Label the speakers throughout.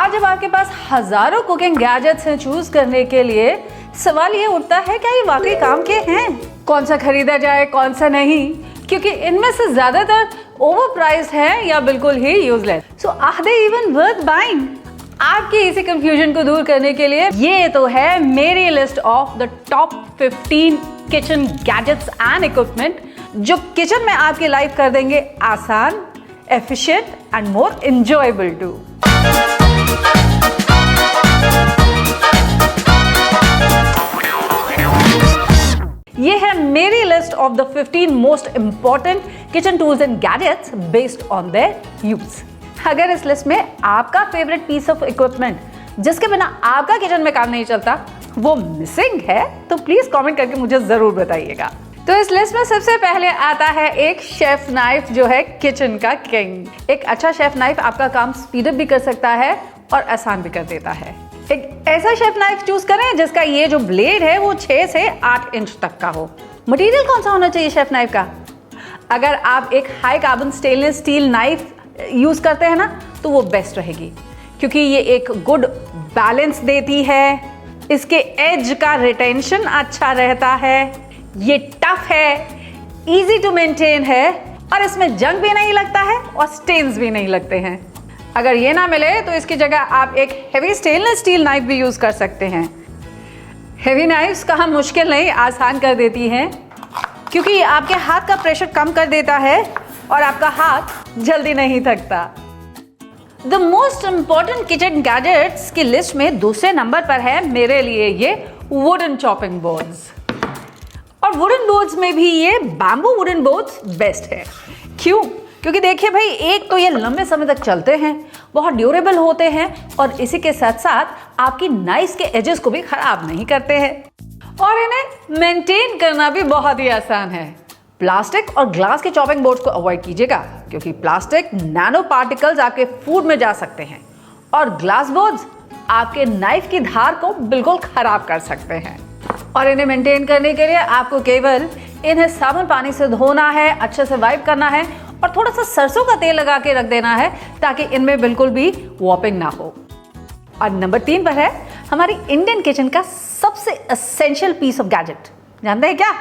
Speaker 1: आज जब आपके पास हजारों कुकिंग गैजेट्स हैं चूज करने के लिए, सवाल ये उठता है क्या ये वाकई काम के हैं? कौन सा खरीदा जाए कौन सा नहीं, क्योंकि इनमें से ज्यादातर ओवर प्राइस्ड है या बिल्कुल ही useless. So are they even worth buying? आपकी इसी कंफ्यूजन को दूर करने के लिए ये तो है मेरी list of the top 15 kitchen gadgets and equipment जो किचन में आपकी लाइफ कर देंगे आसान, efficient and more enjoyable too. ये है मेरी list of the 15 most important kitchen tools and gadgets based on their use. अगर इस लिस्ट में आपका फेवरेट पीस ऑफ इक्विपमेंट जिसके बिना आपका किचन में काम नहीं चलता वो मिसिंग है तो प्लीज कमेंट करके मुझे जरूर बताइएगा। तो इस लिस्ट में सबसे पहले आता है एक शेफ नाइफ जो है किचन का किंग। एक अच्छा शेफ नाइफ आपका काम स्पीड अप भी कर सकता है और आसान भी कर देता है। एक ऐसा शेफ नाइफ चूज करें जिसका ये जो ब्लेड है वो 6 से 8 इंच तक का हो। मटेरियल कौन सा होना चाहिए शेफ नाइफ का? अगर आप एक high carbon stainless steel knife use करते हैं ना तो वो बेस्ट रहेगी, क्योंकि ये एक गुड बैलेंस देती है, इसके एज का रिटेंशन अच्छा रहता है, ये टफ है, इजी टू मेंटेन है और इसमें जंग भी नहीं लगता है और स्टेन्स भी नहीं लगते हैं। अगर ये ना मिले तो इसकी जगह आप एक हेवी स्टेनलेस स्टील नाइफ भी यूज कर सकते हैं। हेवी नाइफ्स का हम मुश्किल नहीं आसान कर देती हैं, क्योंकि ये आपके हाथ का प्रेशर कम कर देता है और आपका हाथ जल्दी नहीं थकता। The most important kitchen gadgets की लिस्ट में दूसरे नंबर पर है मेरे लिए ये वुडन चॉपिंग बोर्ड्स। और वुडन बोर्ड्स में भी ये बैम्बू वुडन बोर्ड्स बेस्ट है। क्यों? क्योंकि देखिए भाई, एक तो ये लंबे समय तक चलते हैं, बहुत ड्यूरेबल होते हैं और इसी के साथ साथ आपकी नाइफ के एजेस को भी खराब नहीं करते हैं और इन्हें मेंटेन करना भी बहुत ही आसान है। प्लास्टिक और ग्लास के चॉपिंग बोर्ड्स को अवॉइड कीजिएगा, क्योंकि प्लास्टिक नैनो पार्टिकल्स आपके फूड में जा सकते हैं और ग्लास बोर्ड्स आपके नाइफ की धार को बिल्कुल खराब कर सकते हैं। और इन्हें मेंटेन करने के लिए आपको केवल इन्हें साबुन पानी से धोना है, अच्छे से वाइप करना है और थोड़ा सा सरसों का तेल लगा के रख देना है ताकि इनमें बिल्कुल भी वॉपिंग ना हो। और नंबर 3 पर है हमारी इंडियन किचन का सबसे एसेंशियल पीस ऑफ गैजेट। जानते हैं क्या?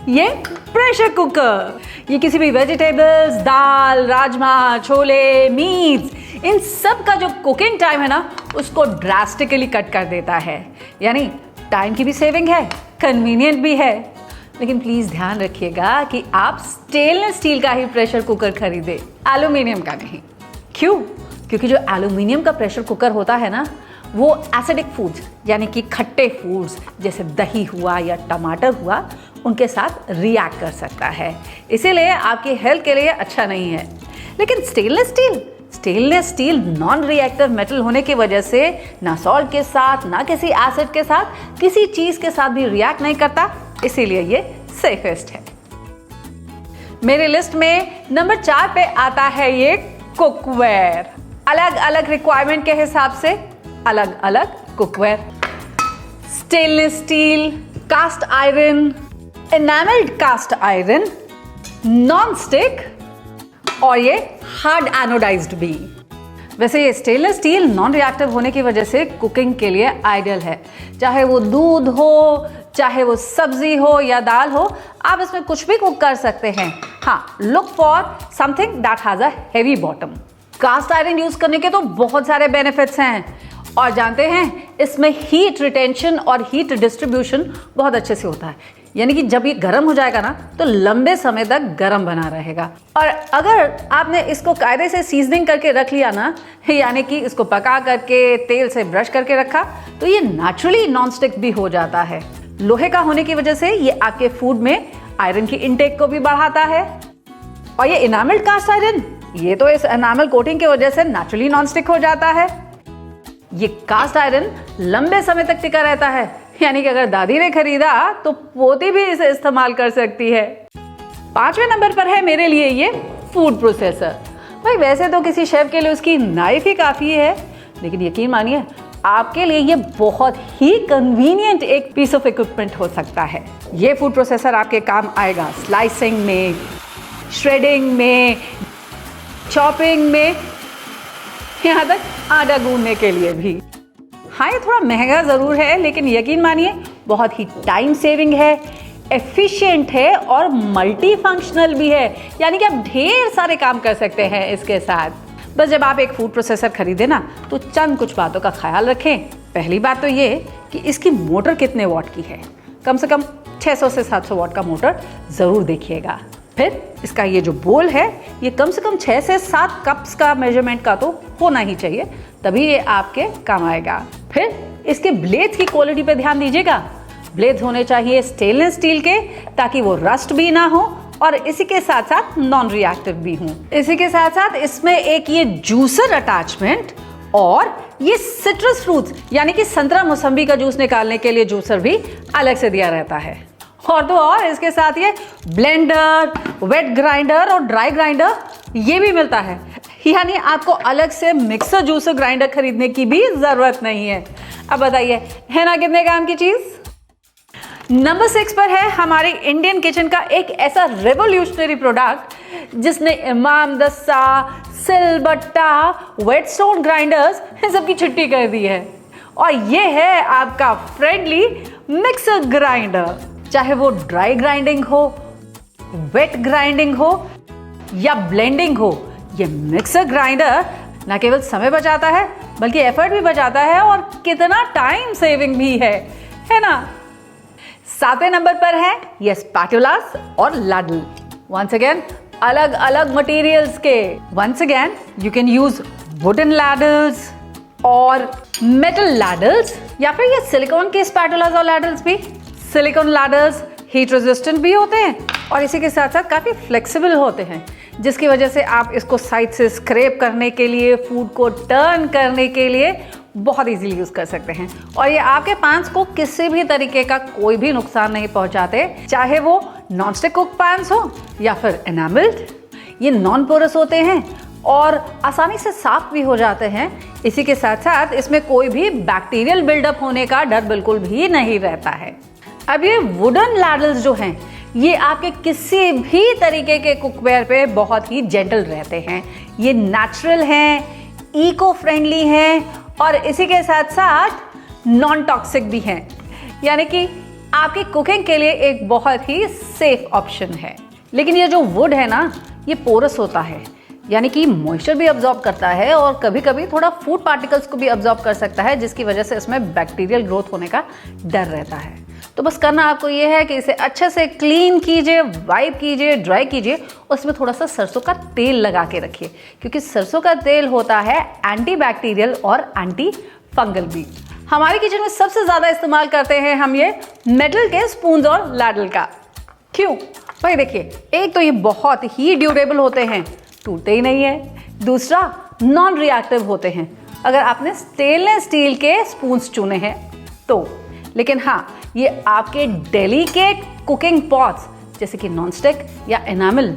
Speaker 1: ये प्रेशर कुकर। ये किसी भी वेजिटेबल्स, दाल, राजमा, छोले, मीट्स, इन सब का जो कुकिंग टाइम है ना उसको ड्रास्टिकली कट कर देता है। यानी टाइम की भी सेविंग है, कन्वीनियंट भी है। लेकिन प्लीज ध्यान रखिएगा कि आप स्टेनलेस स्टील का ही प्रेशर कुकर खरीदें, एल्यूमिनियम का नहीं। क्यों? क्योंकि जो एल्यूमिनियम का प्रेशर कुकर होता है ना वो एसिडिक फूड्स यानी कि खट्टे फूड्स जैसे दही हुआ या टमाटर हुआ उनके साथ रिएक्ट कर सकता है, इसीलिए आपकी हेल्थ के लिए अच्छा नहीं है। लेकिन stainless steel non reactive metal होने की वजह से ना सॉल्ट के साथ ना किसी एसिड के साथ किसी चीज के साथ भी रिएक्ट नहीं करता, इसीलिए ये सेफेस्ट है। मेरी लिस्ट में नंबर 4 पे आता है ये कुकवेयर। अलग अलग रिक्वायरमेंट के हिसाब से अलग अलग cookware. Stainless steel, cast iron, enamelled cast iron, non stick और ये हार्ड एनोडाइज्ड भी। वैसे ये स्टेनलेस स्टील नॉन रिएक्टिव होने की वजह से कुकिंग के लिए आइडियल है। चाहे वो दूध हो, चाहे वो सब्जी हो या दाल हो, आप इसमें कुछ भी कुक कर सकते हैं। हाँ, look for something that has a heavy bottom. Cast iron use करने के तो बहुत सारे बेनिफिट्स हैं और जानते हैं इसमें हीट रिटेंशन और हीट डिस्ट्रीब्यूशन बहुत अच्छे से होता है। यानी कि जब ये गर्म हो जाएगा ना तो लंबे समय तक गर्म बना रहेगा। और अगर आपने इसको कायदे से सीजनिंग करके रख लिया ना, यानी कि इसको पका करके तेल से ब्रश करके रखा, तो ये नेचुरली नॉन स्टिक भी हो जाता है। लोहे का होने की वजह से ये आपके फूड में आयरन की इनटेक को भी बढ़ाता है। और ये इनामल्ड कास्ट आयरन, ये तो इस एनामल कोटिंग की वजह से नेचुरली नॉन स्टिक हो जाता है। ये कास्ट आयरन लंबे समय तक टिका रहता है, यानी कि अगर दादी ने खरीदा तो पोती भी इसे इस्तेमाल कर सकती है। 5वें नंबर पर है मेरे लिए ये फूड प्रोसेसर। भाई वैसे तो किसी शेफ के लिए उसकी नाइफ ही काफी है, लेकिन यकीन मानिए आपके लिए ये बहुत ही कन्वीनियंट एक पीस ऑफ इक्विपमेंट हो सकता है। ये फूड प्रोसेसर आपके काम आएगा स्लाइसिंग में, श्रेडिंग में, चॉपिंग में, यहाँ तक आटा गूंदने के लिए भी। हाँ, ये थोड़ा महंगा ज़रूर है, लेकिन यकीन मानिए बहुत ही टाइम सेविंग है, एफिशिएंट है और मल्टी फंक्शनल भी है, यानी कि आप ढेर सारे काम कर सकते हैं इसके साथ। बस जब आप एक फूड प्रोसेसर खरीदें ना, तो चंद कुछ बातों का ख्याल रखें। पहली बात तो ये कि इसकी मोटर कितने वॉट की है। कम से कम 600 से 700 वॉट का मोटर ज़रूर देखिएगा। फिर इसका ये जो बोल है, ये कम से कम 6 से 7 कप्स का मेजरमेंट का तो होना ही चाहिए, तभी ये आपके काम आएगा। फिर इसके ब्लेड्स की क्वालिटी पे ध्यान दीजिएगा। ब्लेड्स होने चाहिए स्टेनलेस स्टील के, ताकि वो रस्ट भी ना हो और इसी के साथ साथ नॉन रिएक्टिव भी हों। इसी के साथ साथ इसमें एक ये जूसर अटैचमेंट और ये सिट्रस फ्रूट्स यानी कि संतरा मौसम्बी का जूस निकालने के लिए जूसर भी अलग से दिया रहता है। और तो और इसके साथ ये ब्लेंडर, वेट ग्राइंडर और ड्राई ग्राइंडर ये भी मिलता है, यानी आपको अलग से मिक्सर जूसर ग्राइंडर खरीदने की भी जरूरत नहीं है। अब बताइए, है ना कितने काम की चीज। नंबर 6 पर है हमारे इंडियन किचन का एक ऐसा रेवोल्यूशनरी प्रोडक्ट जिसने इमाम दस्ता, सिलबट्टा, वेटस्टोन ग्राइंडर्स इन सबकी छुट्टी कर दी है। और ये है आपका फ्रेंडली मिक्सर ग्राइंडर। चाहे वो ड्राई ग्राइंडिंग हो, वेट ग्राइंडिंग हो या ब्लेंडिंग हो, ये मिक्सर ग्राइंडर ना केवल समय बचाता है बल्कि एफर्ट भी बचाता है और कितना टाइम सेविंग भी है ना। 7वें नंबर पर है ये स्पैटुलास और लैडल। वंस अगेन अलग अलग मटेरियल्स के। Once again you can use wooden ladles और मेटल लैडल्स, या फिर ये सिलिकॉन के स्पैटुलास और लैडल्स भी। सिलिकॉन लैडल्स हीट रेजिस्टेंट भी होते हैं और इसी के साथ साथ काफ़ी फ्लेक्सिबल होते हैं, जिसकी वजह से आप इसको साइड से स्क्रैप करने के लिए, फूड को टर्न करने के लिए बहुत इजीली यूज़ कर सकते हैं। और ये आपके पैन्स को किसी भी तरीके का कोई भी नुकसान नहीं पहुंचाते, चाहे वो नॉन स्टिक कुक पैन्स हो या फिर एनामल्ड। ये नॉन पोरस होते हैं और आसानी से साफ भी हो जाते हैं। इसी के साथ साथ इसमें कोई भी बैक्टीरियल बिल्डअप होने का डर बिल्कुल भी नहीं रहता है। अब ये वुडन लैडल्स जो हैं, ये आपके किसी भी तरीके के कुकवेयर पे बहुत ही जेंटल रहते हैं। ये नेचुरल हैं, इको फ्रेंडली हैं और इसी के साथ साथ नॉन टॉक्सिक भी हैं, यानी कि आपकी कुकिंग के लिए एक बहुत ही सेफ ऑप्शन है। लेकिन ये जो वुड है ना, ये पोरस होता है, यानी कि मॉइस्चर भी अब्जॉर्ब करता है और कभी कभी थोड़ा फूड पार्टिकल्स को भी अब्जॉर्ब कर सकता है, जिसकी वजह से इसमें बैक्टीरियल ग्रोथ होने का डर रहता है। तो बस करना आपको ये है कि इसे अच्छे से क्लीन कीजिए, वाइप कीजिए, ड्राई कीजिए, उसमें थोड़ा सा सरसों का तेल लगा के रखिए, क्योंकि सरसों का तेल होता है एंटी बैक्टीरियल और एंटी फंगल भी। हमारे किचन में सबसे ज़्यादा इस्तेमाल करते हैं हम ये मेटल के स्पून और लैडल का। क्यों भाई? देखिए, एक तो ये बहुत ही ड्यूरेबल होते हैं, टूटते ही नहीं है। दूसरा, नॉन रिएक्टिव होते हैं अगर आपने स्टेनलेस स्टील के स्पून्स चुने हैं तो। लेकिन हाँ, ये आपके डेलिकेट कुकिंग पॉट्स जैसे कि नॉन स्टिक या एनामल,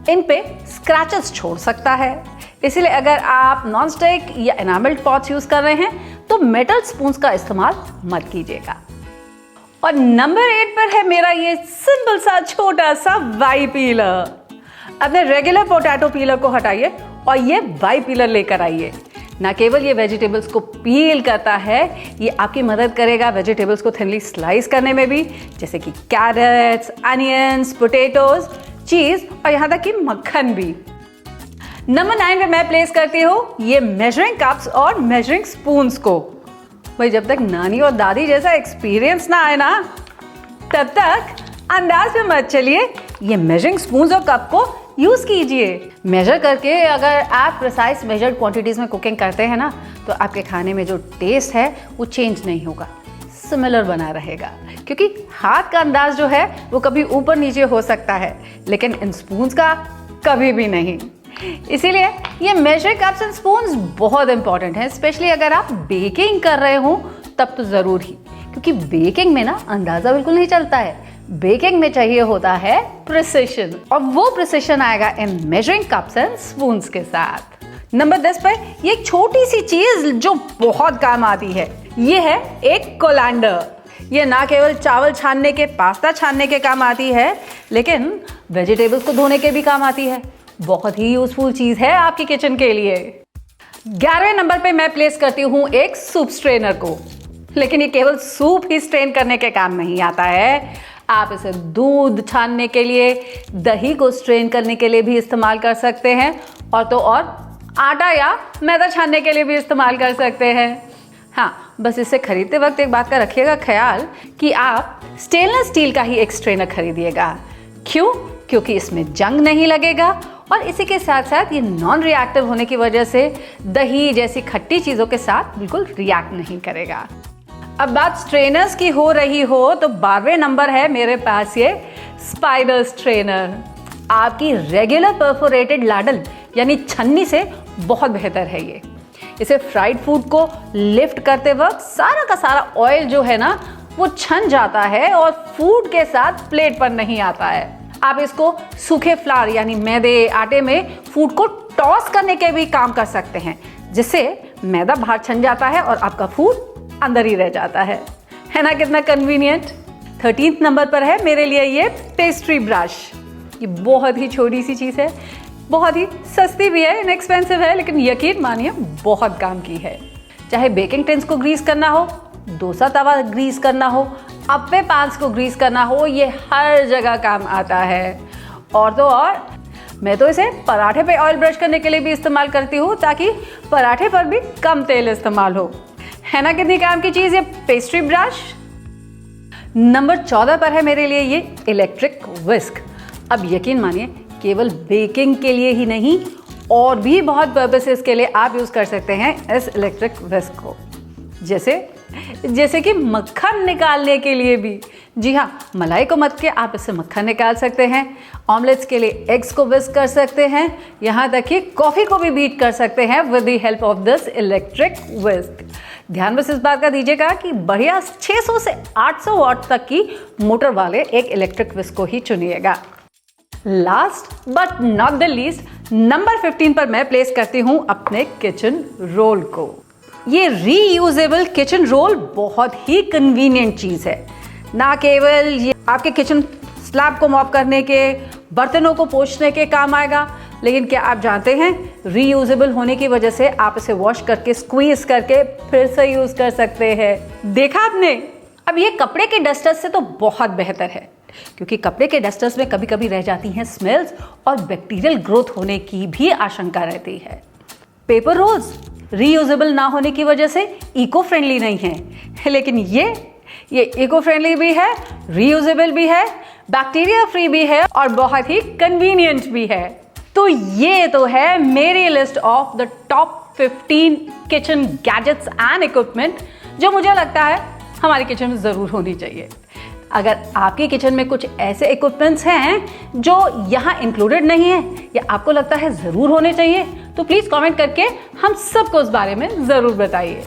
Speaker 1: इन पे स्क्रैचेस छोड़ सकता है। इसीलिए अगर आप नॉन स्टिक या एनामल पॉट्स यूज कर रहे हैं तो मेटल स्पून्स का इस्तेमाल मत कीजिएगा। और नंबर 8 पर है मेरा ये सिंपल सा छोटा सा वाई पीलर। अपने रेगुलर पोटैटो पीलर को हटाइए और ये वाई पीलर लेकर आइए। ना केवल ये वेजिटेबल्स को पील करता है, ये आपकी मदद करेगा वेजिटेबल्स को थिनली स्लाइस करने में भी, जैसे कि कैरेट्स, अनियंस, पोटैटोज, चीज और यहाँ तक कि मक्खन भी। नंबर 9 पे मैं प्लेस करती हूँ ये मेजरिंग कप्स और मेजरिंग स्पून्स को। भाई, जब तक नानी और दादी जैसा एक्सपीरियंस ना आए ना, तब तक अंदाज में मत चलिए। ये मेजरिंग स्पून्स और कप को यूज कीजिए। मेजर करके अगर आप प्रिसाइज मेजर्ड क्वांटिटीज में कुकिंग करते हैं ना, तो आपके खाने में जो टेस्ट है वो चेंज नहीं होगा, सिमिलर बना रहेगा। क्योंकि हाथ का अंदाज जो है वो कभी ऊपर नीचे हो सकता है, लेकिन इन स्पून्स का कभी भी नहीं। इसीलिए ये मेजरिंग कप्स एंड स्पून्स बहुत इंपॉर्टेंट हैं, स्पेशली अगर आप बेकिंग कर रहे हो तब तो जरूर ही, क्योंकि बेकिंग में ना अंदाजा बिल्कुल नहीं चलता है। बेकिंग में चाहिए होता है प्रिसिशन, और वो प्रिसिशन आएगा इन मेजरिंग कप्स एंड स्पून्स के साथ। नंबर 10 पर ये एक छोटी सी चीज जो बहुत काम आती है, ये है एक कोलैंडर। ये ना केवल चावल छानने के, पास्ता छानने के काम आती है, लेकिन वेजिटेबल्स को धोने के भी काम आती है। बहुत ही यूजफुल चीज है आपकी किचन के लिए। 11वें नंबर पे मैं प्लेस करती हूं एक सूप स्ट्रेनर को। लेकिन ये केवल सूप ही स्ट्रेन करने के काम नहीं आता है, आप इसे दूध छानने के लिए, दही को स्ट्रेन करने के लिए भी इस्तेमाल कर सकते हैं, और तो और आटा या मैदा छानने के लिए भी इस्तेमाल कर सकते हैं। हाँ, बस इसे खरीदते वक्त एक बात का रखिएगा ख्याल कि आप स्टेनलेस स्टील का ही एक स्ट्रेनर खरीदिएगा। क्यों? क्योंकि इसमें जंग नहीं लगेगा और इसी के साथ साथ ये नॉन रिएक्टिव होने की वजह से दही जैसी खट्टी चीज़ों के साथ बिल्कुल रिएक्ट नहीं करेगा। अब बात स्ट्रेनर्स की हो रही हो तो 12वें नंबर है मेरे पास ये स्पाइडर स्ट्रेनर। आपकी रेगुलर परफोरेटेड लाडल यानी छन्नी से बहुत बेहतर है ये। इसे फ्राइड फूड को लिफ्ट करते वक्त सारा का सारा ऑयल जो है ना वो छन जाता है और फूड के साथ प्लेट पर नहीं आता है। आप इसको सूखे फ्लावर यानी मैदे आटे में फूड को टॉस करने के भी काम कर सकते हैं, जिससे मैदा बाहर छन जाता है और आपका फूड अंदर ही रह जाता है ना? कितना कन्वीनियंट। 13th नंबर पर है मेरे लिए ये पेस्ट्री ब्रश। ये बहुत ही छोटी सी चीज़ है, बहुत ही सस्ती भी है, इनएक्सपेंसिव है, लेकिन यकीन मानिए बहुत काम की है। चाहे बेकिंग टिन्स को ग्रीस करना हो, डोसा तवा ग्रीस करना हो, अप्पे पान्स को ग्रीस करना हो, ये हर जगह काम आता है। और तो और मैं तो इसे पराठे पे ऑयल ब्रश करने के लिए भी इस्तेमाल करती हूँ, ताकि पराठे पर भी कम तेल इस्तेमाल हो। है ना कितनी काम की चीज़ ये पेस्ट्री ब्रश। नंबर 14 पर है मेरे लिए ये इलेक्ट्रिक विस्क। अब यकीन मानिए केवल बेकिंग के लिए ही नहीं और भी बहुत पर्पसेस के लिए आप यूज़ कर सकते हैं इस इलेक्ट्रिक विस्क को, जैसे कि मक्खन निकालने के लिए भी। जी हाँ, मलाई को मत के आप इससे मक्खन निकाल सकते हैं, ऑमलेट्स के लिए एग्स को विस्क कर सकते हैं, यहाँ तक कि कॉफ़ी को भी बीट कर सकते हैं with the help of this electric whisk. ध्यान बस इस बात का दीजिएगा कि बढ़िया 600 से 800 वॉट तक की मोटर वाले एक इलेक्ट्रिक विस्क को ही चुनिएगा। Last but not the least, number 15 पर मैं प्लेस करती हूं अपने किचन रोल को। ये रीयूजेबल किचन रोल बहुत ही कन्वीनियंट चीज़ है। ना केवल ये आपके किचन स्लैब को मॉप करने के, बर्तनों को पोंछने के काम आएगा, लेकिन क्या आप जानते हैं रीयूजेबल होने की वजह से आप इसे वॉश करके स्क्वीज करके फिर से यूज़ कर सकते हैं। देखा आपने? अब ये कपड़े के डस्टर्स से तो बहुत बेहतर है, क्योंकि कपड़े के डस्टर्स में कभी कभी रह जाती हैं स्मेल्स और बैक्टीरियल ग्रोथ होने की भी आशंका रहती है। पेपर रोल्स रीयूजेबल ना होने की वजह से इको फ्रेंडली नहीं है, लेकिन ये इको फ्रेंडली भी है, रीयूजेबल भी है, बैक्टीरिया फ्री भी है और बहुत ही कन्वीनियंट भी है। तो ये तो है मेरी list of the top 15 kitchen gadgets and equipment जो मुझे लगता है हमारी किचन में ज़रूर होनी चाहिए। अगर आपकी किचन में कुछ ऐसे इक्विपमेंट्स हैं जो यहाँ इंक्लूडेड नहीं है या आपको लगता है ज़रूर होने चाहिए, तो प्लीज़ कमेंट करके हम सबको उस बारे में ज़रूर बताइए।